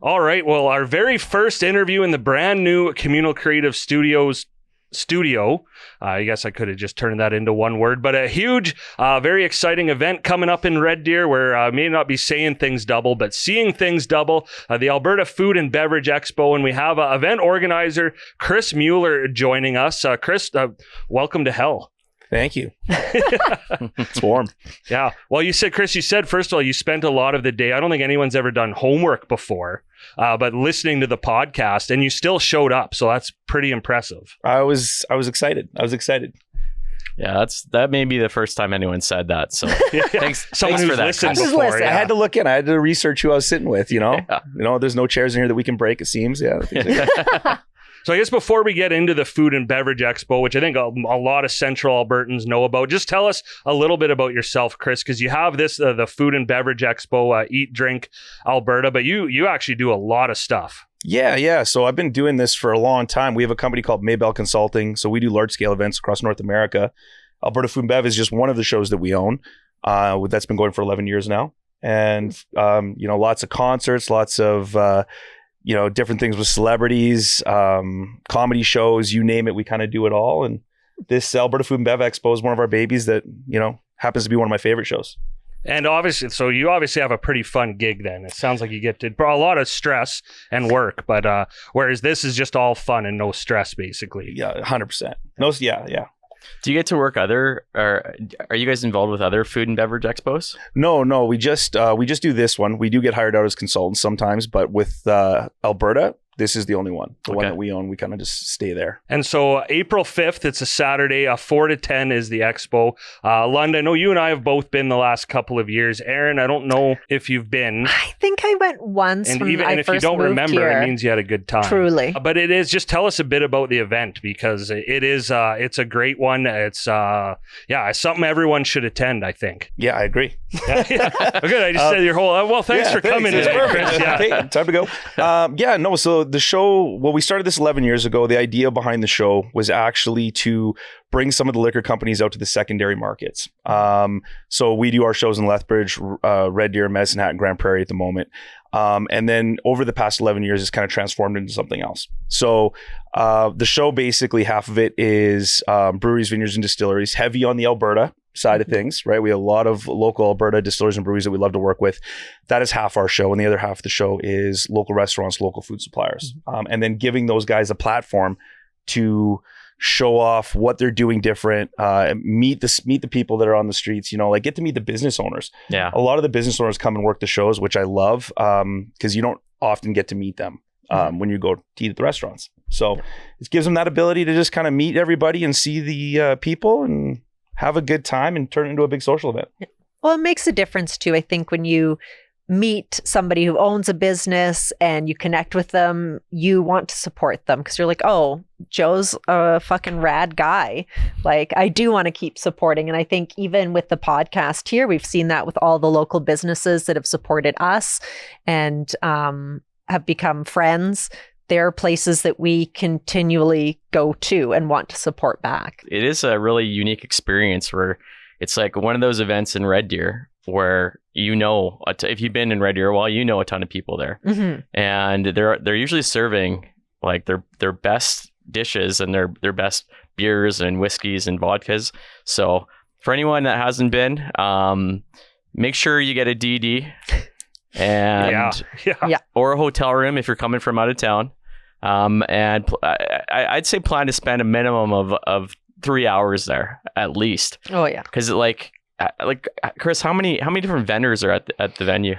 All right. Well, our very first interview in the brand new Communal Creative Studios studio. I guess I could have just turned that into one word, but a huge, very exciting event coming up in Red Deer where I may not be saying things double, but seeing things double, the Alberta Food and Beverage Expo. And we have event organizer Chris Meilleur joining us. Chris, welcome to hell. Thank you. It's warm. Yeah. Well, Chris, you said, first of all, you spent a lot of the day. I don't think anyone's ever done homework before, but listening to the podcast, and you still showed up. So that's pretty impressive. I was excited. Yeah, that may be the first time anyone said that. So thanks for that. Listened before, I had to look in. I had to research who I was sitting with, there's no chairs in here that we can break, it seems. Yeah. So I guess before we get into the Food and Beverage Expo, which I think a lot of Central Albertans know about, just tell us a little bit about yourself, Chris, because you have this, the Food and Beverage Expo, Eat, Drink, Alberta, but you actually do a lot of stuff. Yeah. So I've been doing this for a long time. We have a company called Meilleur Consulting. So we do large scale events across North America. Alberta Food and Bev is just one of the shows that we own. That's been going for 11 years now. And, lots of concerts, lots of, different things with celebrities, comedy shows, you name it, we kind of do it all. And this Alberta Food and Bev Expo is one of our babies that, happens to be one of my favorite shows. And obviously, so you obviously have a pretty fun gig then. It sounds like you get to a lot of stress and work, but whereas this is just all fun and no stress, basically. Yeah, 100%. Yeah. Do you get to work or are you guys involved with other food and beverage expos? No. We just do this one. We do get hired out as consultants sometimes, but with Alberta, this is the only one. The one that we own, we kind of just stay there. And so April 5th, it's a Saturday, 4 to 10 is the expo. Lund, I know you and I have both been the last couple of years. Aaron, I don't know if you've been. I think I went once and when even, I and if you first don't moved remember, here. it means you had a good time. Truly. But it is, just tell us a bit about the event because it is, it's a great one. It's, it's something everyone should attend, I think. Yeah, I agree. Yeah. Good. I just said your whole, thanks for coming today, Chris. Yeah. Hey, time to go. So the show, we started this 11 years ago. The idea behind the show was actually to bring some of the liquor companies out to the secondary markets. So we do our shows in Lethbridge, Red Deer, Medicine Hat, and Grand Prairie at the moment. And then over the past 11 years, it's kind of transformed into something else. So the show, basically half of it is breweries, vineyards, and distilleries, heavy on the Alberta side of things, right? We have a lot of local Alberta distillers and breweries that we love to work with. That is half our show. And the other half of the show is local restaurants, local food suppliers. And then giving those guys a platform to show off what they're doing different, meet the people that are on the streets, get to meet the business owners. Yeah. A lot of the business owners come and work the shows, which I love, because you don't often get to meet them when you go to eat at the restaurants. So it gives them that ability to just kind of meet everybody and see the people and have a good time and turn it into a big social event. Well, it makes a difference too. I think when you meet somebody who owns a business and you connect with them, you want to support them because you're like, oh, Joe's a fucking rad guy. Like, I do want to keep supporting. And I think even with the podcast here, we've seen that with all the local businesses that have supported us and have become friends. There are places that we continually go to and want to support back. It is a really unique experience where it's like one of those events in Red Deer where if you've been in Red Deer a while, a ton of people there, and they're usually serving like their best dishes and their best beers and whiskeys and vodkas. So for anyone that hasn't been, make sure you get a DD and or a hotel room if you're coming from out of town. And I'd say plan to spend a minimum of 3 hours there at least. Oh yeah, because like Chris, how many different vendors are at the venue?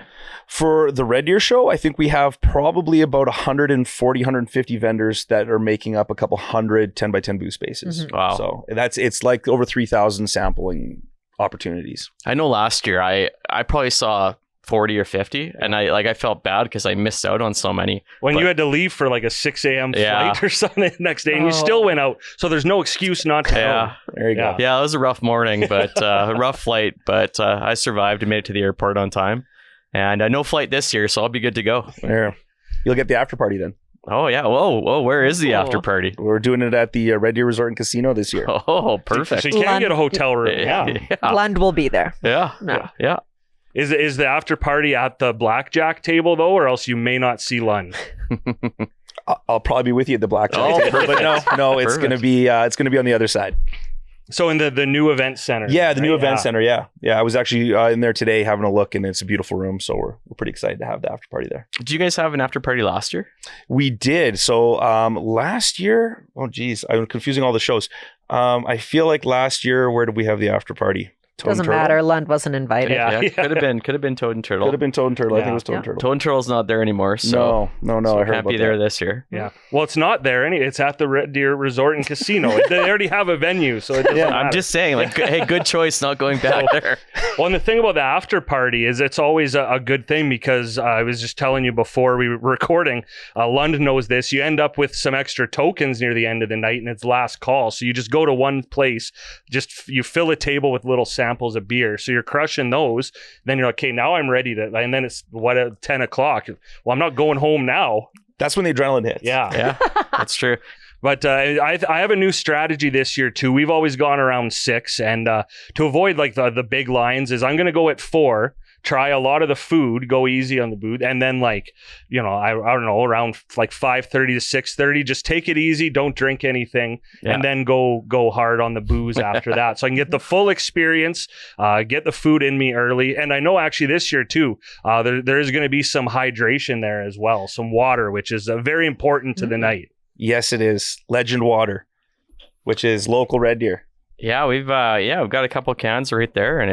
For the Red Deer show, I think we have probably about 140, 150 vendors that are making up a couple hundred 10 by 10 booth spaces. Wow. So it's like over 3,000 sampling opportunities. I know last year I probably saw 40 or 50 and I felt bad because I missed out on so many. When you had to leave for like a 6 a.m. flight or something the next day and you still went out. So there's no excuse not to go. There you go. Yeah, it was a rough morning, but a rough flight, but I survived and made it to the airport on time. And no flight this year, so I'll be good to go. There. You'll get the after party then. Oh yeah. Whoa, where is the after party? We're doing it at the Red Deer Resort and Casino this year. Oh, perfect. So you can get a hotel room. Lund will be there. Yeah. Is the after party at the blackjack table though, or else you may not see Lund? I'll probably be with you at the blackjack Oh, table, but no, it's Perfect. gonna be on the other side. So in the new event center. Yeah, the new right? event center. Yeah. I was actually in there today having a look, and it's a beautiful room. So we're pretty excited to have the after party there. Did you guys have an after party last year? We did. So last year, oh geez, I'm confusing all the shows. I feel like last year, where did we have the after party? Toad and Doesn't Turtle? matter. Lund wasn't invited. Yeah. Could have been Toad and Turtle. Could have been Toad and Turtle. I think it was Toad Yeah. and Turtle. Toad and Turtle's not there anymore, so No. so I it heard can't about be there that. this year. Yeah. Well, it's not there. It's at the Red Deer Resort and Casino. They already have a venue, so it doesn't matter. I'm just saying, like, hey, good choice not going back there. Well, and the thing about the after party is it's always a good thing because I was just telling you before we were recording, Lund knows this. You end up with some extra tokens near the end of the night and it's last call. So you just go to one place, you fill a table with little samples of beer. So you're crushing those. Then you're like, okay, now I'm ready to, and then it's at 10 o'clock. Well, I'm not going home now. That's when the adrenaline hits. Yeah, that's true. But I have a new strategy this year too. We've always gone around 6, and to avoid like the big lines is I'm going to go at 4, try a lot of the food, go easy on the booth, and then like, you know, I don't know, around like 5:30 to 6:30, just take it easy, don't drink anything, and then go hard on the booze after that. So I can get the full experience, get the food in me early. And I know actually this year too, there is going to be some hydration there as well, some water, which is very important to the night. Yes, it is. Legend Water, which is local Red Deer. Yeah, we've got a couple cans right there, and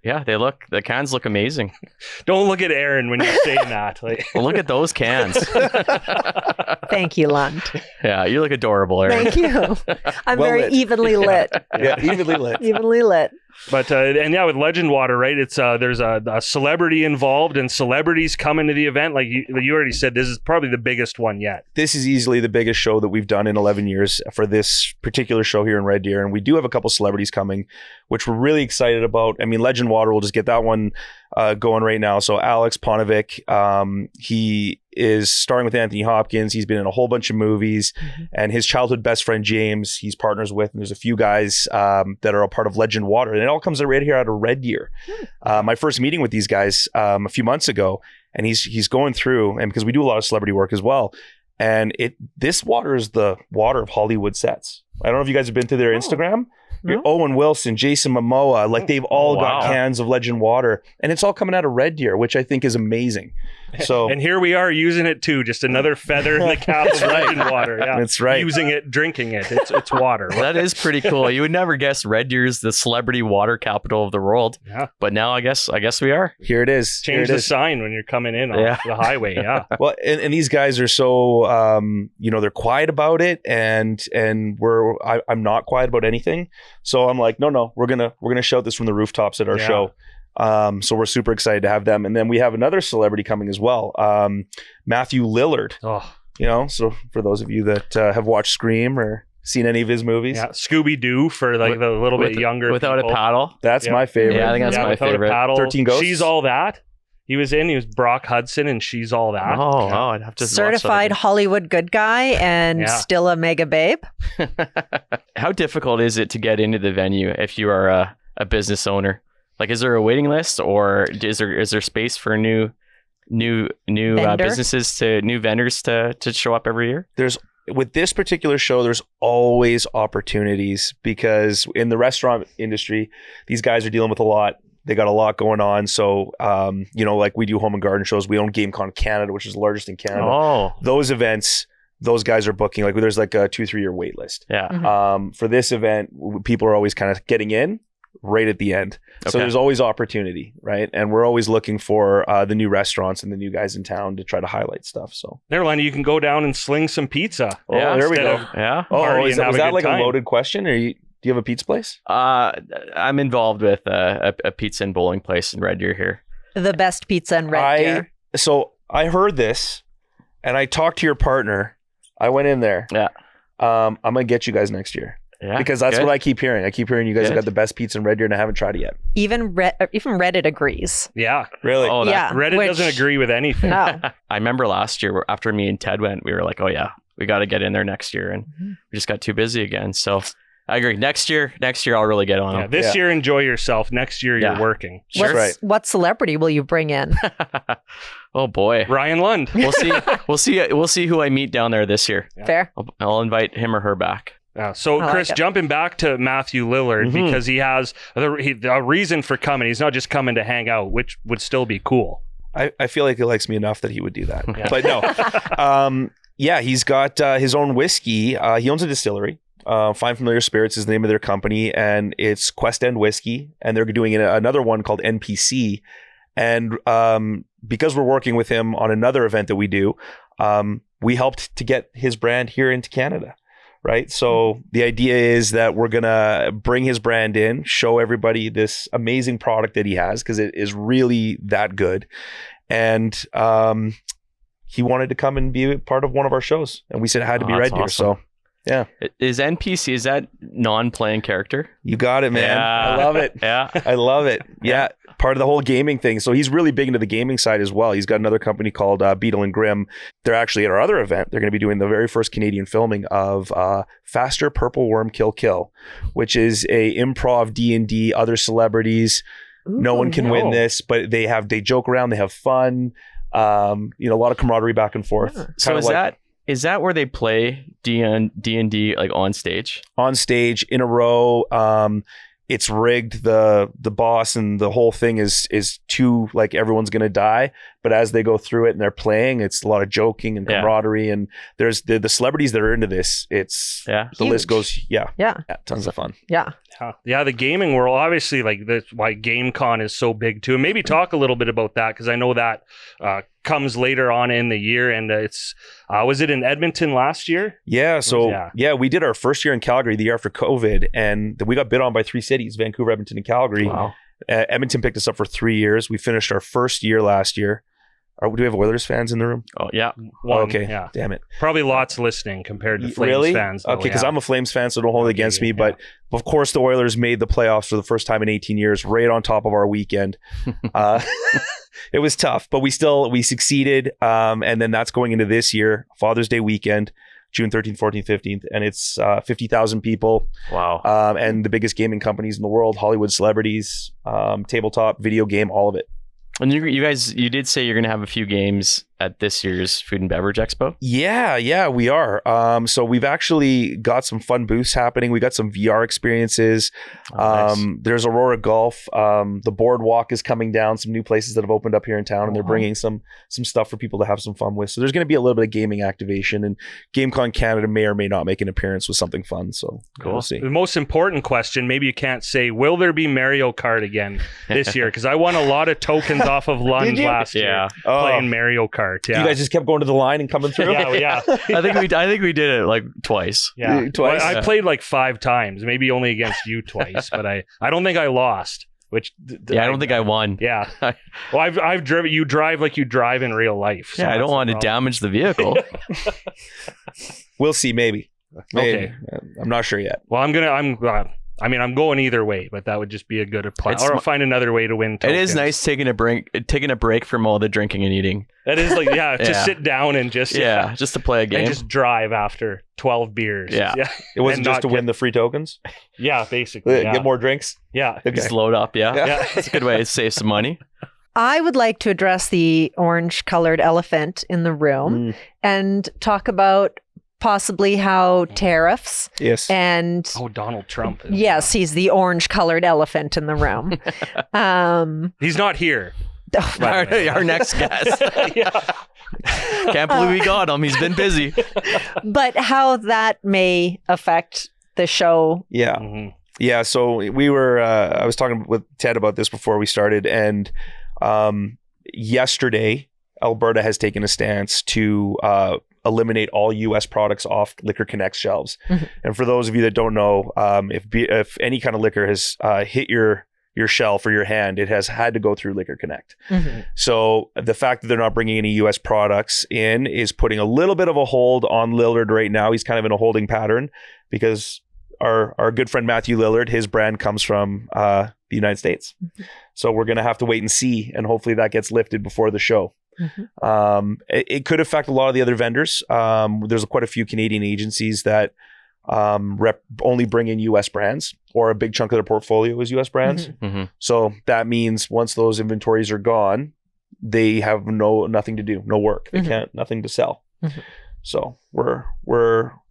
the cans look amazing. Don't look at Aaron when you're saying that. Like, Well, look at those cans. Thank you, Lund. Yeah, you look adorable, Aaron. Thank you. I'm Well very lit. evenly lit. Yeah, evenly lit. Evenly lit. But and yeah, with Legend Water, right? It's there's a celebrity involved, and celebrities come into the event. Like you already said, this is probably the biggest one yet. This is easily the biggest show that we've done in 11 years for this particular show here in Red Deer. And we do have a couple celebrities coming, which we're really excited about. I mean, Legend Water will just get that one going right now. So Alex Ponovic, he is starring with Anthony Hopkins. He's been in a whole bunch of movies, and his childhood best friend, James, he's partners with, and there's a few guys that are a part of Legend Water. And it all comes right here out of Red Deer. My first meeting with these guys a few months ago, and he's going through, and because we do a lot of celebrity work as well, and this water is the water of Hollywood sets. I don't know if you guys have been to their Instagram. No. Owen Wilson, Jason Momoa, like they've all got Wow. cans of Legend Water, and it's all coming out of Red Deer, which I think is amazing. So And here we are using it too, just another feather in the cap of Legend Water. Yeah, That's right. Using it, drinking it. It's water. That is pretty cool. You would never guess Red Deer's the celebrity water capital of the world. Yeah. But now I guess we are. here it is. Here Change it the is. sign when you're coming in off Yeah. the highway. Yeah. Well, and these guys are so they're quiet about it, and I'm not quiet about anything. So I'm like, no, we're gonna shout this from the rooftops at our Yeah. show. So we're super excited to have them, and then we have another celebrity coming as well, Matthew Lillard. Oh, So for those of you that have watched Scream or seen any of his movies, yeah. Scooby Doo for like the little bit younger. Without people. a paddle. that's Yeah. my favorite. Yeah, I think that's my Without favorite. A paddle. 13 Ghosts? She's All That. He was Brock Hudson and She's All That. Oh, I'd have to watch that Certified again. Hollywood good guy and Yeah. still a mega babe. How difficult is it to get into the venue if you are a business owner? Like, is there a waiting list, or is there space for new Vendor? businesses new vendors to show up every year? With this particular show, there's always opportunities, because in the restaurant industry, these guys are dealing with a lot. They got a lot going on. So, like we do home and garden shows. We own GameCon Canada, which is the largest in Canada. Oh, Those events, those guys are booking. Like there's like a 2-3 year wait list. yeah. For this event, people are always kind of getting in right at the end. So Okay. there's always opportunity, right? And we're always looking for the new restaurants and the new guys in town to try to highlight stuff. So, Never mind, you can go down and sling some pizza. Yeah, there we instead go. of- Yeah. Party was and have a that good like time. a loaded question? Do you have a pizza place? I'm involved with a pizza and bowling place in Red Deer here. The best pizza in Red Deer. So I heard this, and I talked to your partner. I went in there. Yeah. I'm gonna get you guys next year, Yeah, because that's good. what I keep hearing. I keep hearing you guys have Good. got the best pizza in Red Deer, and I haven't tried it yet. Even Reddit agrees. Yeah. Really? Oh, Yeah. Reddit which- doesn't agree with anything. No. I remember last year after me and Ted went, we were like, oh yeah, we got to get in there next year, and we just got too busy again. So I agree. Next year, I'll really get on Yeah, him. this year, enjoy yourself. Next year, you're Yeah. working. Sure. Right. What celebrity will you bring in? Oh boy. Ryan Lund. We'll see. We'll see who I meet down there this year. Yeah. Fair. I'll invite him or her back. Yeah. So, I like Chris, it. jumping back to Matthew Lillard, Mhm. because he has a reason for coming. He's not just coming to hang out, which would still be cool. I feel like he likes me enough that he would do that. Yeah. But no. Yeah, he's got his own whiskey. He owns a distillery. Fine Familiar Spirits is the name of their company, and it's Quest End Whiskey. And they're doing another one called NPC. And because we're working with him on another event that we do, we helped to get his brand here into Canada. Right. So the idea is that we're going to bring his brand in, show everybody this amazing product that he has, because it is really that good. And he wanted to come and be a part of one of our shows. And we said it had to be that's Red Deer. awesome. So yeah, Is NPC, is that non-playing character? you got it, man. Yeah. I love it. Yeah. I love it. Yeah. Part of the whole gaming thing. So he's really big into the gaming side as well. He's got another company called Beetle and Grimm. They're actually at our other event. They're going to be doing the very first Canadian filming of Faster Purple Worm Kill Kill, which is a improv D&D, other celebrities. No one can win this, but they joke around. They have fun. A lot of camaraderie back and forth. Yeah. So is that where they play D&D like on stage? On stage in a row. It's rigged. The boss and the whole thing is too, like, everyone's gonna die. But as they go through it and they're playing, it's a lot of joking and camaraderie. And there's the celebrities that are into this. It's the Huge. list goes. Yeah, tons of fun. Yeah. Yeah, the gaming world, obviously, like, that's why GameCon is so big too. And maybe talk a little bit about that, because I know that comes later on in the year. And it's was it in Edmonton last year? Yeah. So Yeah. we did our first year in Calgary the year after COVID, and we got bid on by 3 cities: Vancouver, Edmonton, and Calgary. Wow. Edmonton picked us up for 3 years. We finished our first year last year. Do we have Oilers fans in the room? Oh yeah. One, Okay. Yeah. Damn it. Probably lots listening compared to Flames Really? fans. Though, Okay, because I'm a Flames fan, so don't hold it against me. But of course, the Oilers made the playoffs for the first time in 18 years, right on top of our weekend. It was tough, but we succeeded. And then that's going into this year, Father's Day weekend, June 13th, 14th, 15th. And it's 50,000 people. Wow. And the biggest gaming companies in the world, Hollywood celebrities, tabletop, video game, all of it. And you guys, you did say you're going to have a few games at this year's Food and Beverage Expo. Yeah, we are. So we've actually got some fun booths happening. We got some VR experiences. Nice. There's Aurora Golf. The boardwalk is coming down. Some new places that have opened up here in town, and they're bringing some stuff for people to have some fun with. So there's going to be a little bit of gaming activation, and GameCon Canada may or may not make an appearance with something fun. So Cool. we'll see. The most important question, maybe you can't say, will there be Mario Kart again this year? Because I won a lot of tokens off of Lund Did you? last year Yeah. playing Mario Kart. Yeah. You guys just kept going to the line and coming through. yeah. I think we did it like twice. Yeah. Twice? Well, I played like 5 times, maybe only against you twice, but I don't think I lost. Which Yeah, I don't think I won. Yeah. Well, I've driven. You drive like you drive in real life. So Yeah, I that's don't the want to problem. damage the vehicle. We'll see. Maybe. Okay. I'm not sure yet. Well, I'm going either way, but that would just be a good plan. It's Or I'll mu- find another way to win. It is tokens. nice taking a break from all the drinking and eating. That is like, yeah, to Yeah. sit down and just Yeah, just to play a game. and just drive after 12 beers. Yeah. It wasn't And just not to win the free tokens. Yeah, basically. Yeah. Get more drinks. Yeah. Okay. Just load up. Yeah, Yeah. That's a good way to save some money. I would like to address the orange colored elephant in the room and talk about possibly how tariffs Yes. and Oh, Donald Trump. yes, he's the orange colored elephant in the room. He's not here. Our next guest. Yeah. Can't believe we got him. He's been busy. But how that may affect the show. Yeah. Mhm. Yeah, so we were. I was talking with Ted about this before we started, and yesterday, Alberta has taken a stance to eliminate all U.S. products off Liquor Connect shelves. Mhm. And for those of you that don't know, if any kind of liquor has hit your shelf or your hand, it has had to go through Liquor Connect. Mhm. So the fact that they're not bringing any U.S. products in is putting a little bit of a hold on Lillard right now. He's kind of in a holding pattern because our good friend Matthew Lillard, his brand comes from the United States. So we're going to have to wait and see, and hopefully that gets lifted before the show. Mhm. It could affect a lot of the other vendors. There's quite a few Canadian agencies that only bring in U.S. brands, or a big chunk of their portfolio is U.S. brands. Mm-hmm. So that means once those inventories are gone, they have nothing to do, no work. They can't, nothing to sell. So we're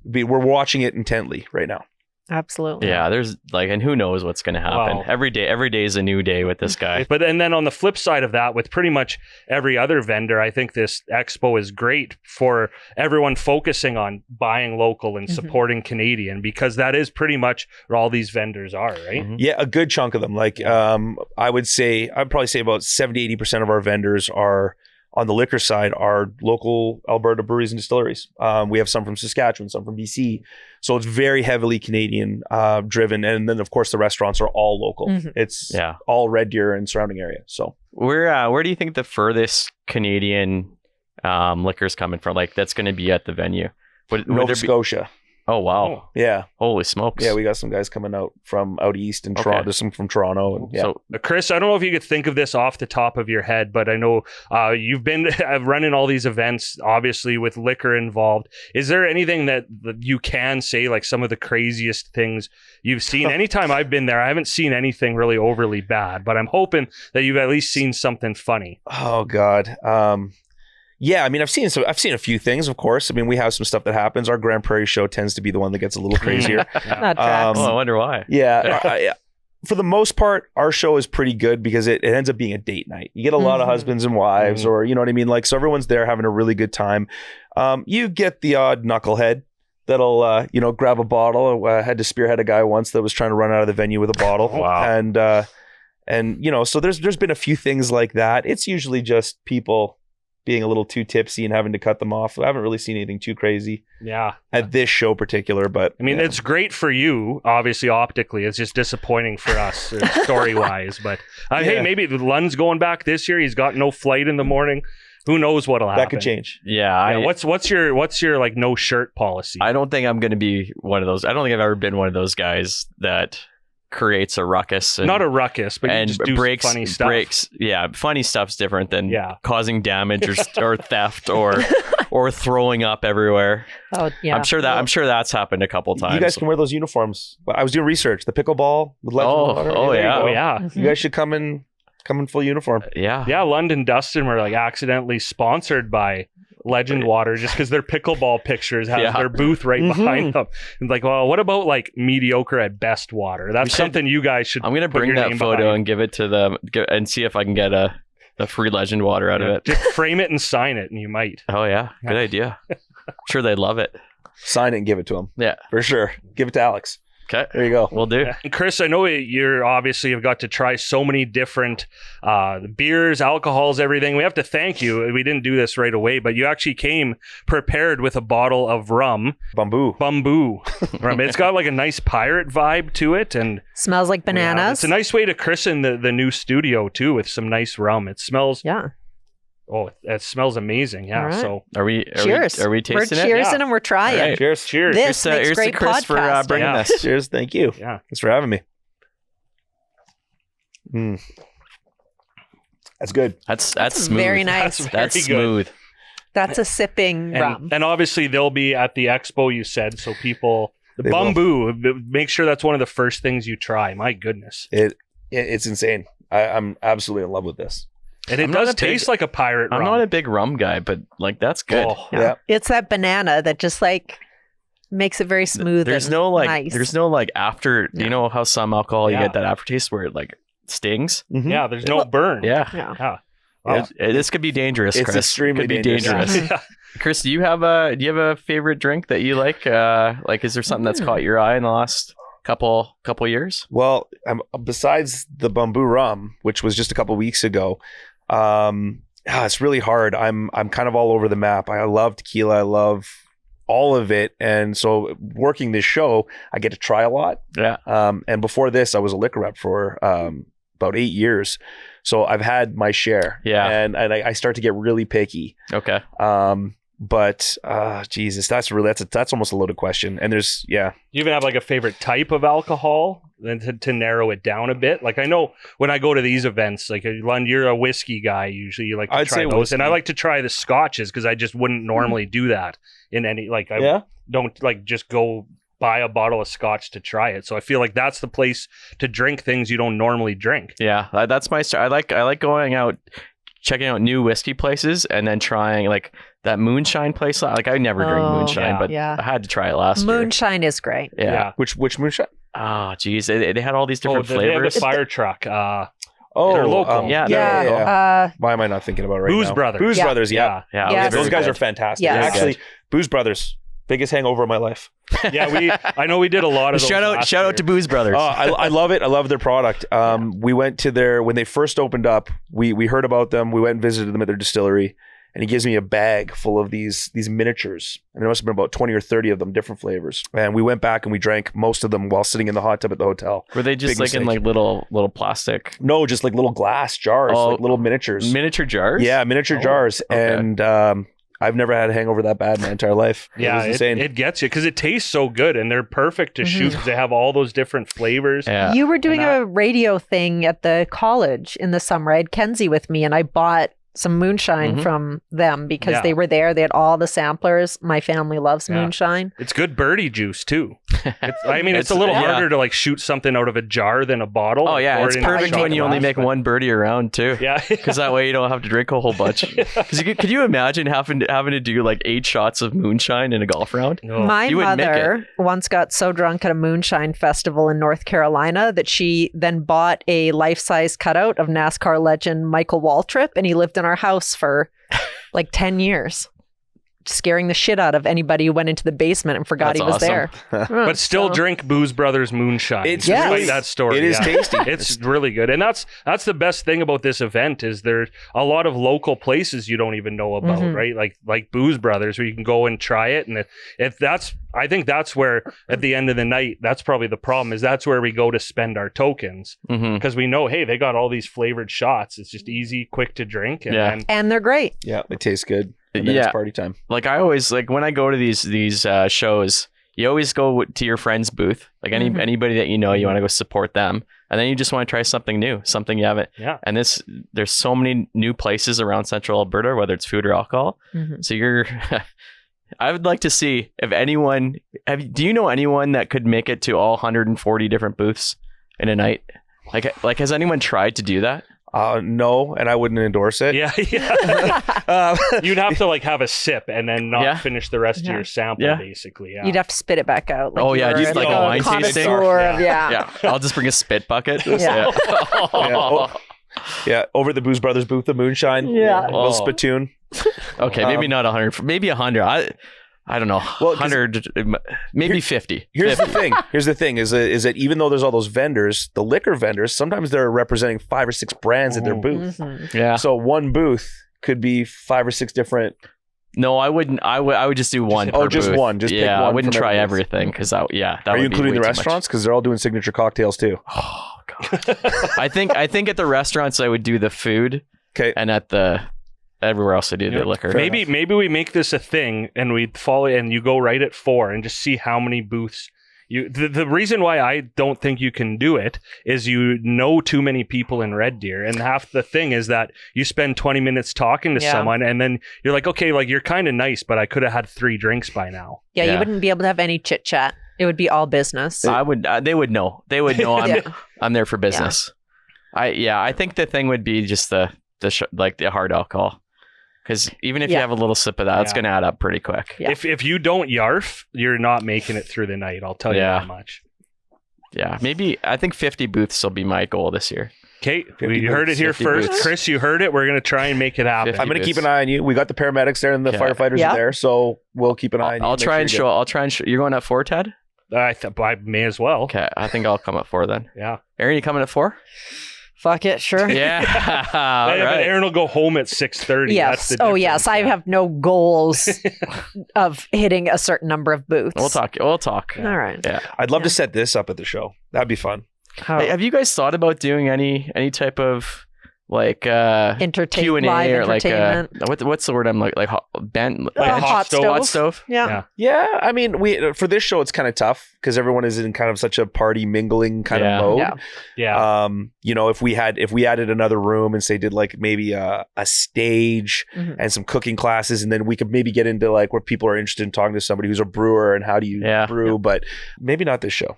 watching it intently right now. Absolutely. Yeah, there's like, and who knows what's going to happen. Wow. Every day is a new day with this guy. And then on the flip side of that, with pretty much every other vendor, I think this expo is great for everyone focusing on buying local and supporting Canadian, because that is pretty much what all these vendors are, right? Yeah, a good chunk of them. Like I'd probably say about 70-80% of our vendors are on the liquor side are local Alberta breweries and distilleries. We have some from Saskatchewan, some from BC. So it's very heavily Canadian driven. And then, of course, the restaurants are all local. It's all Red Deer and surrounding area. So where do you think the furthest Canadian liquor is coming from? Like, that's going to be at the venue? Nova Scotia. Oh, wow. Yeah. Holy smokes. Yeah, we got some guys coming out from out east in Toronto. There's some from Toronto. And, So, Chris, I don't know if you could think of this off the top of your head, but I know you've been running all these events, obviously, with liquor involved. Is there anything that you can say, like some of the craziest things you've seen? Anytime I've been there, I haven't seen anything really overly bad, but I'm hoping that you've at least seen something funny. Oh, God. Yeah, I mean, I've seen a few things, of course. I mean, we have some stuff that happens. Our Grand Prairie show tends to be the one that gets a little crazier. That tracks. I wonder why. Yeah. For the most part, our show is pretty good because it ends up being a date night. You get a lot of husbands and wives, or, you know what I mean? Like, so everyone's there having a really good time. You get the odd knucklehead that'll, grab a bottle. I had to spearhead a guy once that was trying to run out of the venue with a bottle. Wow. And so there's been a few things like that. It's usually just people being a little too tipsy and having to cut them off. I haven't really seen anything too crazy at this show particular, but I mean, it's great for you, obviously, optically. It's just disappointing for us, story-wise. But hey, maybe Lund's going back this year. He's got no flight in the morning. Who knows what'll happen? That could change. Yeah. What's your like no shirt policy? I don't think I'm going to be one of those. I don't think I've ever been one of those guys that creates a ruckus. Not a ruckus, but you just do funny stuff. Funny stuff's different than causing damage or theft or throwing up everywhere. Oh yeah, I'm sure that's happened a couple times. You guys can wear those uniforms. I was doing research. The pickleball with Legend Water. Yeah. You guys should come in full uniform. Yeah. London Dustin were like accidentally sponsored by Legend Water just because their pickleball pictures have their booth right behind them. And like, well, what about like mediocre at best water? That's something you guys should. I'm gonna bring that photo and give it to them and see if I can get a free Legend Water out of it. Just frame it and sign it, and you might. Oh yeah, good idea. I'm sure they'd love it. Sign it and give it to them. Yeah, for sure. Give it to Alex. Okay. There you go. We'll do. And Chris, I know you're obviously have got to try so many different beers, alcohols, everything. We have to thank you. We didn't do this right away, but you actually came prepared with a bottle of rum. Bamboo rum. It's got like a nice pirate vibe to it. And smells like bananas. Yeah, it's a nice way to christen the new studio too, with some nice rum. It smells... Yeah. Oh, it smells amazing. Yeah. Right. So are we cheers. Are we tasting it? We're cheersing and we're trying. Right. Cheers. This makes great Chris for bringing this. Cheers. Thank you. Yeah. Thanks for having me. That's good. That's smooth. Very nice. That's smooth. Good. That's a sipping rum. And obviously they'll be at the expo, you said, so people... The bamboo, make sure that's one of the first things you try. My goodness. It's insane. I'm absolutely in love with this. And it does taste like a pirate rum. I'm not a big rum guy, but like that's good. Oh, yeah. It's that banana that just like makes it very smooth. There's and no like nice. there's no like after you know how some alcohol you get that aftertaste where it like stings? Mm-hmm. Yeah, there's no burn. Yeah. Wow. This could be dangerous, Chris. It's extremely dangerous. Yeah. Chris, do you have a favorite drink that you like? Like is there something that's caught your eye in the last couple years? Well, besides the bamboo rum, which was just a couple weeks ago, it's really hard. I'm kind of all over the map. I love tequila. I love all of it. And so working this show, I get to try a lot. Yeah. And before this, I was a liquor rep for about 8 years. So I've had my share. Yeah. And I start to get really picky. Okay. But Jesus, that's almost a loaded question. And there's You even have like a favorite type of alcohol, then to narrow it down a bit. Like I know when I go to these events, like Lund, you're a whiskey guy. Usually you like to try those, whiskey. and I like to try the scotches because I just wouldn't normally do that in any. Like I don't like just go buy a bottle of scotch to try it. So I feel like that's the place to drink things you don't normally drink. Yeah, that's my style. I like going out, checking out new whiskey places, and then trying like that moonshine place. Like I never drink moonshine, yeah. but Yeah. I had to try it last year. Moonshine is great. Yeah. Which moonshine? Oh, geez, they had all these different They have flavors. the fire truck. Oh, They're local. Yeah. Yeah. Why am I not thinking about it right Booze now? Brothers. Booze Yeah. Brothers, yeah. Yeah, Yeah. Those guys are fantastic. Yes. Actually, Booze Brothers, biggest hangover of my life. I know we did a lot of those shout last out year. to Booze Brothers. I love it. I love their product. We went to when they first opened up, we heard about them. We went and visited them at their distillery, and he gives me a bag full of these miniatures. And there must have been about 20 or 30 of them, different flavors. And we went back and we drank most of them while sitting in the hot tub at the hotel. Were they just big like in mistake. like little plastic No, just like little glass jars, Oh, like little miniatures. miniature jars? Yeah, miniature jars. okay. And I've never had a hangover that bad in my entire life. Yeah, it was insane. it gets you because it tastes so good and they're perfect to shoot because they have all those different flavors. Yeah. You were doing And that- a radio thing at the college in the summer. I had Kenzie with me, and I bought some moonshine Mhm. from them because Yeah. they were there. They had all the samplers. My family loves Yeah. moonshine. It's good birdie juice too. It's a little yeah. harder to like shoot something out of a jar than a bottle. Oh and yeah, pour it's it in a perfect shot when you only glass, make but- one birdie around too. Yeah, Because that way you don't have to drink a whole bunch. Because could you imagine having to do like 8 shots of moonshine in a golf round? No. My You would make mother once got so drunk at a moonshine festival in North Carolina that she then bought a life-size cutout of NASCAR legend Michael Waltrip, and he lived in our house for like 10 years, scaring the shit out of anybody who went into the basement and forgot That's he was awesome. there. But still drink Booze Brothers moonshine. It's despite really- that story. It is yeah. tasty. It's really good, and that's the best thing about this event is there's a lot of local places you don't even know about, Mhm. right? Like Booze Brothers, where you can go and try it, and I think that's where at the end of the night, that's probably the problem is that's where we go to spend our tokens Mm-hmm. because we know, hey, they got all these flavored shots. It's just easy, quick to drink, and Yeah. then And they're great. Yeah, it tastes good. And then Yeah. it's party time. Like I always like when I go to these shows, you always go to your friend's booth. Like Mhm. anybody that you know, you want to go support them, and then you just want to try something new, something you haven't. yeah. And there's so many new places around Central Alberta, whether it's food or alcohol. Mhm. So I would like to see if anyone. Do you know anyone that could make it to all 140 different booths in a night? Like has anyone tried to do that? No, and I wouldn't endorse it. Yeah, you'd have to like have a sip and then not Yeah. finish the rest of Yeah. your sample, Yeah. basically. Yeah. You'd have to spit it back out. Oh, you yeah, were just like a wine tasting. connoisseur of- Yeah. yeah. Yeah, I'll just bring a spit bucket. Yeah. Yeah, over at the Booze Brothers booth, the moonshine. Yeah. A little Oh. spittoon. Okay, maybe not 100, maybe 100. I don't know. Well, 'cause- 100, maybe 50. Here's 50. the thing. Here's the thing is that even though there's all those vendors, the liquor vendors, sometimes they're representing 5 or 6 brands at their Ooh. booth. Mhm. Yeah. So one booth could be 5 or 6 different. No, I wouldn't. I would just do one. Oh, per just booth. one. Just pick yeah, one I wouldn't from try every booth. everything because that. Yeah, that Are would you be including way the too much. restaurants? Because they're all doing signature cocktails too. Oh god. I think at the restaurants I would do the food, Okay. and at the everywhere else I do the liquor. Maybe we make this a thing and we follow and you go right at 4 and just see how many booths you. The reason why I don't think you can do it is you know too many people in Red Deer, and half the thing is that you spend 20 minutes talking to Yeah. someone and then you're like, okay, like you're kind of nice, but I could have had 3 drinks by now. Yeah, Yeah. you wouldn't be able to have any chit chat. It would be all business. I would. They would know. They would know Yeah. I'm there for business. I think the thing would be just the hard alcohol. Because even if you Yeah. have a little sip of that, it's Yeah. going to add up pretty quick. Yeah. If you don't yarf, you're not making it through the night. I'll tell you Yeah. that much. Yeah, maybe I think 50 booths will be my goal this year. Okay, 50 you heard it booths, here 50 first. booths. Chris, you heard it. We're going to try and make it happen. 50 I'm going to keep booths. an eye on you. We got the paramedics there and the Yeah. firefighters Yeah. are there, so we'll keep an eye on you. I'll Make try sure and you're show. I'll try and show. You're going at 4, Ted? I may as well. Okay, I think I'll come at 4 then. Yeah. Aaron, you coming at 4? Fuck it, sure. Yeah. All But right. Aaron will go home at 6:30. Yes. That's the Oh, yes. difference, I yeah. have no goals of hitting a certain number of booths. We'll talk. We'll talk. All right. Yeah. I'd love Yeah. to set this up at the show. That'd be fun. Oh. Hey, have you guys thought about doing any type of like Q&A live or like entertainment. what's the word I'm like hot stove. hot stove? Yeah. Yeah, I mean, we for this show it's kind of tough because everyone is in kind of such a party mingling kind of mode. Yeah. You know, if we added another room and say did like maybe a stage and some cooking classes, and then we could maybe get into like where people are interested in talking to somebody who's a brewer and how do you brew, but maybe not this show.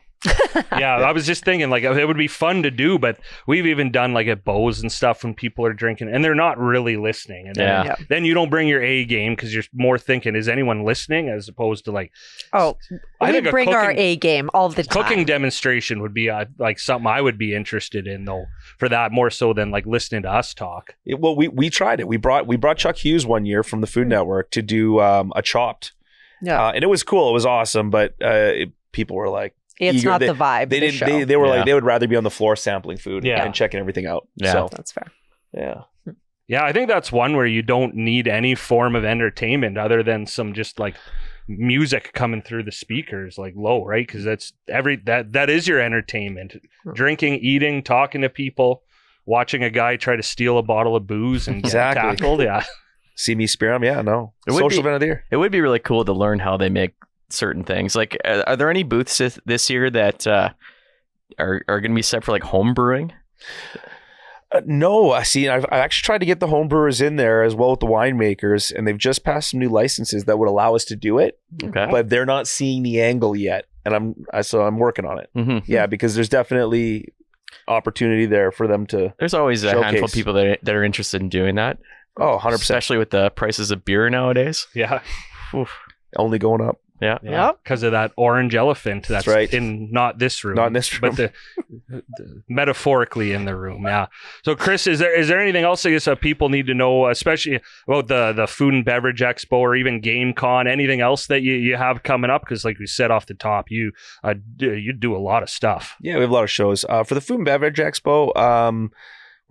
Yeah, I was just thinking like it would be fun to do, but we've even done like at Bows and stuff when people are drinking and they're not really listening. And then you don't bring your A game because you're more thinking, is anyone listening, as opposed to like, we bring our A game all the time. Cooking demonstration would be like something I would be interested in though, for that more so than like listening to us talk. Well, we tried it. We brought Chuck Hughes one year from the Food Network to do a chopped. Yeah, and it was cool. It was awesome, but people were like, it's not the vibe. They didn't. Show. They were like they would rather be on the floor sampling food Yeah. and checking everything out. Yeah, so, that's fair. Yeah. Yeah, I think that's one where you don't need any form of entertainment other than some just like music coming through the speakers like low, right? Because that's that is your entertainment. Drinking, eating, talking to people, watching a guy try to steal a bottle of booze and get tackled. Yeah. See me spear him? Yeah, no. Social event of the year. It would be really cool to learn how they make certain things. Like, are there any booths this year that are going to be set for like home brewing? No, I see. I actually tried to get the home brewers in there as well with the winemakers, and they've just passed some new licenses that would allow us to do it. Okay, but they're not seeing the angle yet, and I'm working on it. Mm-hmm. Yeah, because there's definitely opportunity there for them to. There's always a handful of people that are interested in doing that. Oh, 100%. Especially with the prices of beer nowadays. Yeah. Oof. Only going up. Yeah. Because of that orange elephant that's right. in not this room. Not in this room. But the metaphorically in the room. Yeah. So Chris, is there anything else I guess people need to know, especially about the Food and Beverage Expo or even GameCon, anything else that you have coming up? Because like we said off the top, you do a lot of stuff. Yeah, we have a lot of shows. For the Food and Beverage Expo,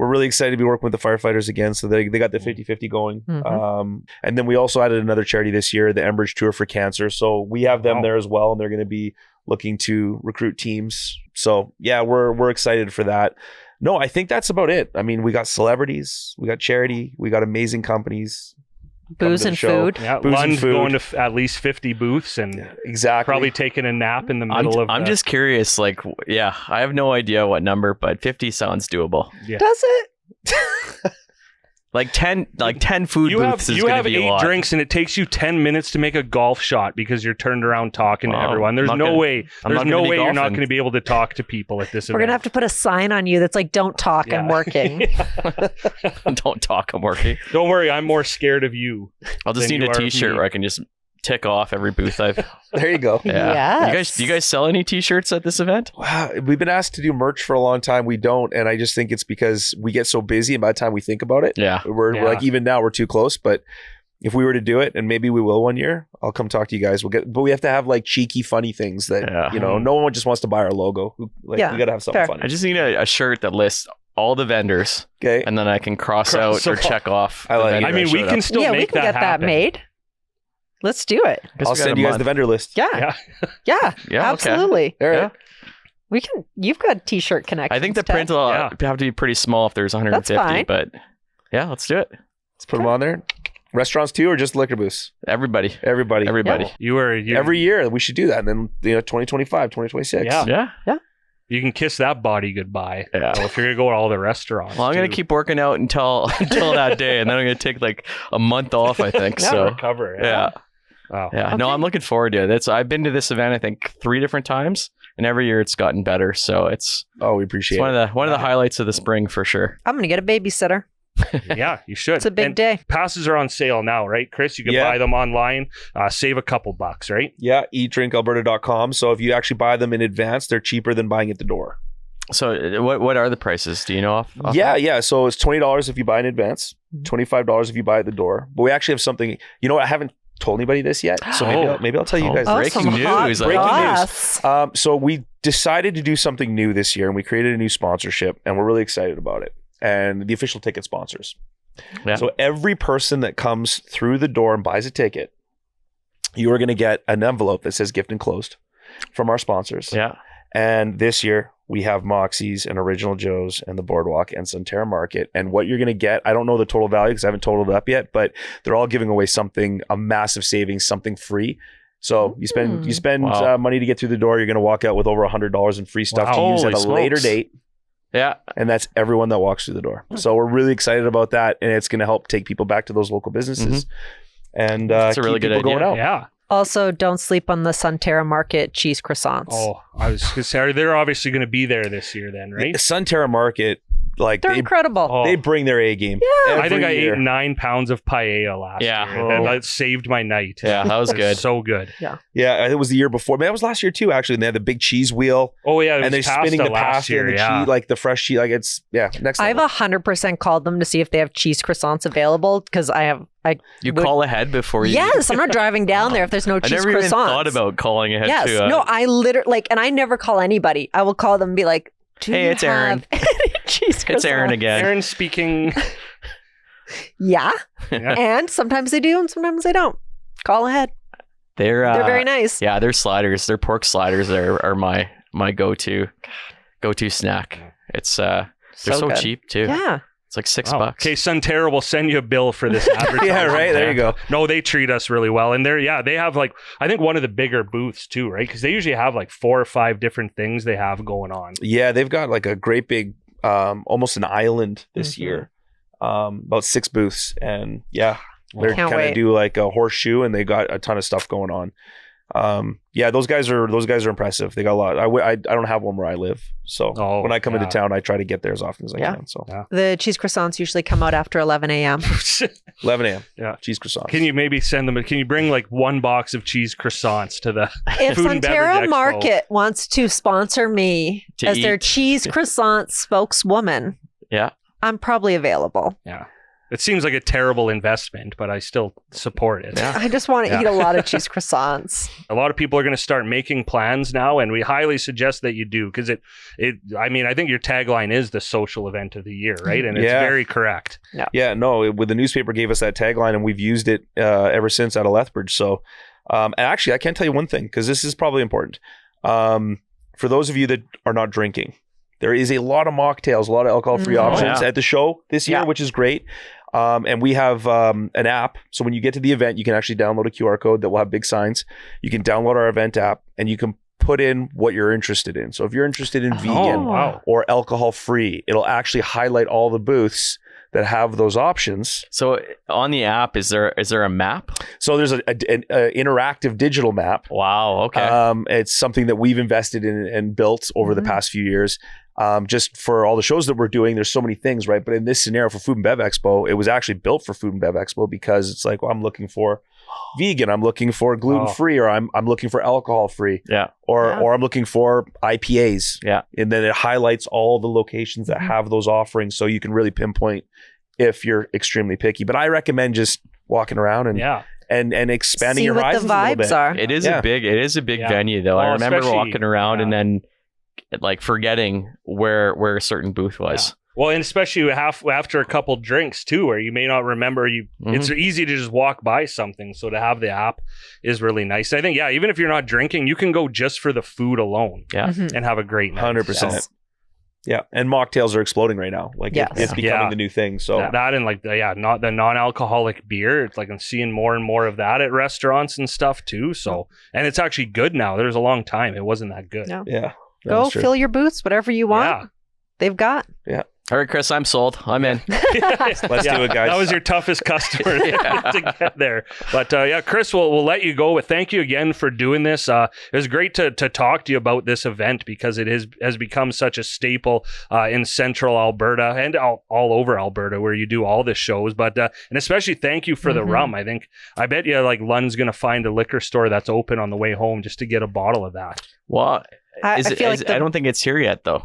we're really excited to be working with the firefighters again. So they got the 50-50 going. Mm-hmm. And then we also added another charity this year, the Enbridge Tour for Cancer. So we have them there as well. And they're going to be looking to recruit teams. So yeah, we're excited for that. No, I think that's about it. I mean, we got celebrities, we got charity, we got amazing companies. Booze and food. Yeah, Booze and Lund's food. going to at least 50 booths and exactly. probably taking a nap in the middle of I'm just curious, like, yeah, I have no idea what number, but 50 sounds doable. Yeah. Does it? Like 10 food booths is going to be a lot. You have 8 drinks and it takes you 10 minutes to make a golf shot because you're turned around talking to everyone. There's no way you're not going to be able to talk to people at this event. We're going to have to put a sign on you that's like, don't talk, I'm working. Don't talk, I'm working. Don't worry, I'm more scared of you. I'll just need a t-shirt where I can just tick off every booth I've... There you go. Yeah. Yes. Do you guys sell any t-shirts at this event? Wow, we've been asked to do merch for a long time. We don't, and I just think it's because we get so busy, and by the time we think about it, we're like, even now we're too close. But if we were to do it, and maybe we will one year, I'll come talk to you guys. But we have to have like cheeky, funny things that no one just wants to buy our logo. Like we got to have something funny. I just need a shirt that lists all the vendors, and then I can cross out or check off. I mean, we can still make we can get that made. Let's do it. I'll send you guys the vendor list. Yeah, absolutely. Okay. All right. We can. You've got t-shirt connections. I think the print will have to be pretty small if there's 150. That's fine. But yeah, let's do it. Let's put them on there. Restaurants too, or just liquor booths? Everybody. Yeah. You every year we should do that. And then 2025, 2026. Yeah. You can kiss that body goodbye. Yeah. So if you're gonna go to all the restaurants. Well, I'm gonna keep working out until that day, and then I'm gonna take like a month off. I think so. Recover. Yeah. Wow. Yeah. Okay. No, I'm looking forward to it. I've been to this event I think 3 different times, and every year it's gotten better. So it's we appreciate one of the highlights of the spring for sure. I'm gonna get a babysitter. Yeah, you should. It's a big day. Passes are on sale now, right, Chris? You can buy them online, save a couple bucks, right? Yeah, eatdrinkalberta.com. So if you actually buy them in advance, they're cheaper than buying at the door. So what are the prices? Do you know off Yeah. So it's $20 if you buy in advance, $25 if you buy at the door. But we actually have something. You know what? I haven't told anybody this yet, so maybe I'll tell you guys. Breaking news! So we decided to do something new this year, and we created a new sponsorship, and we're really excited about it. And the official ticket sponsors. Yeah. So every person that comes through the door and buys a ticket, you are going to get an envelope that says "Gift Enclosed" from our sponsors. Yeah. And this year we have Moxie's and Original Joe's and the Boardwalk and Sunterra Market. And what you're going to get, I don't know the total value because I haven't totaled it up yet, but they're all giving away something, a massive savings, something free. So you spend money to get through the door. You're going to walk out with over $100 in free stuff to use at a later date. Yeah. And that's everyone that walks through the door. So we're really excited about that. And it's going to help take people back to those local businesses and That's a really keep good people idea. going out. Yeah. Also, don't sleep on the Sunterra Market cheese croissants. Oh, I was going to say, they're obviously going to be there this year then, right? Sunterra Market, like They're incredible. Oh. they bring their A game. Yeah. I think I year. ate 9 pounds of paella last year. And that saved my night. Yeah, that was good. So good. Yeah, it was the year before. That was last year too, actually. And they had the big cheese wheel. Oh, yeah. It And was they're spinning the last pasta year. and the cheese, like the fresh cheese. Like it's, next I've level. 100% called them to see if they have cheese croissants available because You call ahead before you. Yes, I'm not driving down there if there's no I cheese never croissants. even thought about calling ahead Yes, to. no, I literally and I never call anybody. I will call them and be like, "Do Hey, you it's Aaron. have any cheese croissants?" It's Aaron again. Aaron speaking. Yeah, Yeah. and sometimes they do, and sometimes they don't. Call ahead. They're They're very nice. Yeah, their sliders, their pork sliders are my go-to snack. It's they're so good. cheap too. Yeah. It's like $6. Okay, Sunterra will send you a bill for this advertising. Yeah, right. There you go. No, they treat us really well. And they have like, I think one of the bigger booths too, right? Because they usually have like 4 or 5 different things they have going on. Yeah, they've got like a great big, almost an island this year. About 6 booths. And they're Can't kind wait. of do like a horseshoe and they got a ton of stuff going on. Those guys are impressive. They got a lot. I don't have one where I live. So when I come into town, I try to get there as often as I can. So The cheese croissants usually come out after 11 a.m. 11 a.m. Yeah. Cheese croissants. Can you maybe send them? Can you bring like 1 box of cheese croissants to the If Food and Beverage Sunterra Expo? Market wants to sponsor me To as their eat. cheese croissant spokeswoman, Yeah. I'm probably available. Yeah. It seems like a terrible investment, but I still support it. Yeah. I just want to eat a lot of cheese croissants. A lot of people are going to start making plans now, and we highly suggest that you do because I think your tagline is the social event of the year, right? And it's very correct. Yeah, no, the newspaper gave us that tagline and we've used it ever since out of Lethbridge. So, and actually, I can tell you one thing because this is probably important. For those of you that are not drinking, there is a lot of mocktails, a lot of alcohol-free options at the show this year, which is great. And we have an app. So when you get to the event, you can actually download a QR code that will have big signs. You can download our event app and you can put in what you're interested in. So if you're interested in vegan or alcohol-free, it'll actually highlight all the booths that have those options. So on the app, is there a map? So there's an interactive digital map. Wow. Okay. It's something that we've invested in and built over the past few years. Just for all the shows that we're doing, there's so many things, right? But in this scenario for Food and Bev Expo, it was actually built for Food and Bev Expo because it's like, well, I'm looking for vegan, I'm looking for gluten-free, or I'm looking for alcohol-free. Yeah. Or I'm looking for IPAs. Yeah. And then it highlights all the locations that have those offerings so you can really pinpoint if you're extremely picky. But I recommend just walking around and expanding See your what horizons the a little vibes bit. are. It is a big venue though. I remember walking around and then like forgetting where a certain booth was. Yeah. Well, and especially after a couple drinks too, where you may not remember. It's easy to just walk by something. So to have the app is really nice. I think, even if you're not drinking, you can go just for the food alone. Yeah. And have a great night. 100%. Yeah, and mocktails are exploding right now. Like it's becoming the new thing. So that and like not the non-alcoholic beer. It's like I'm seeing more and more of that at restaurants and stuff too. So and it's actually good now. There's a long time it wasn't that good. No. Yeah. Go fill your booths, whatever you want. Yeah. They've got. Yeah. All right, Chris, I'm sold. I'm in. Let's do it, guys. That was your toughest customer to get there. But Chris, we'll let you go. But thank you again for doing this. It was great to talk to you about this event because it has become such a staple in central Alberta and all over Alberta where you do all the shows. But and especially thank you for the rum. I bet you like Lund's going to find a liquor store that's open on the way home just to get a bottle of that. Well, I feel like I don't think it's here yet though.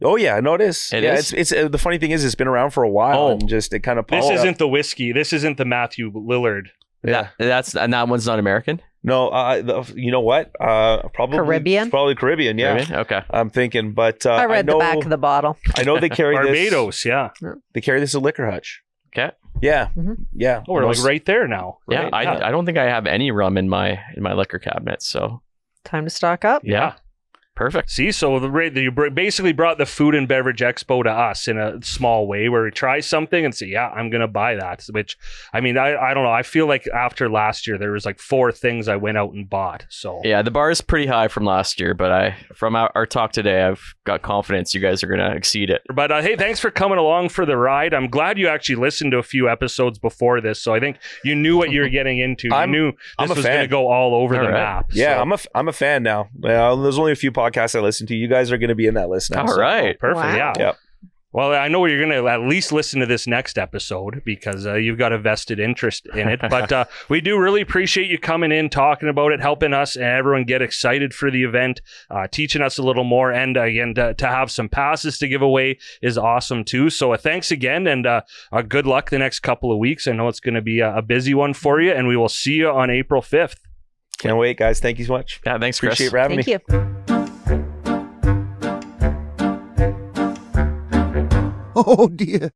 Oh yeah, no, it is. It is? It's the funny thing is it's been around for a while and just it kind of This isn't the whiskey. This isn't the Matthew Lillard. Yeah, and that one's not American. No, you know what? Probably Caribbean. Probably Caribbean. Yeah, Caribbean? Okay. I'm thinking, but I read the back of the bottle. I know they carry Barbados. Yeah, they carry this at Liquor Hutch. Okay. Yeah, yeah. Oh, we're like right there now. Yeah, Right? I don't think I have any rum in my liquor cabinet. So Time to stock up. Yeah. Perfect. See, so you basically brought the Food and Beverage Expo to us in a small way where we try something and say, yeah, I'm going to buy that. Which, I mean, I don't know. I feel like after last year, there was like 4 things I went out and bought. So Yeah, the bar is pretty high from last year, but from our talk today, I've got confidence you guys are going to exceed it. But hey, thanks for coming along for the ride. I'm glad you actually listened to a few episodes before this. So I think you knew what you were getting into. You knew this was going to go all over the map. Yeah, so. I'm a fan now. There's only a few podcasts I listen to. You guys are going to be in that list now. All right. Perfect. Wow. Yeah. Yep. Well, I know you're going to at least listen to this next episode because you've got a vested interest in it. But we do really appreciate you coming in, talking about it, helping us and everyone get excited for the event, teaching us a little more. And again, to have some passes to give away is awesome too. So thanks again and good luck the next couple of weeks. I know it's going to be a busy one for you, and we will see you on April 5th. Can't wait, guys. Thank you so much. Yeah, thanks, Chris. Appreciate you for having me. Thank you. Oh dear.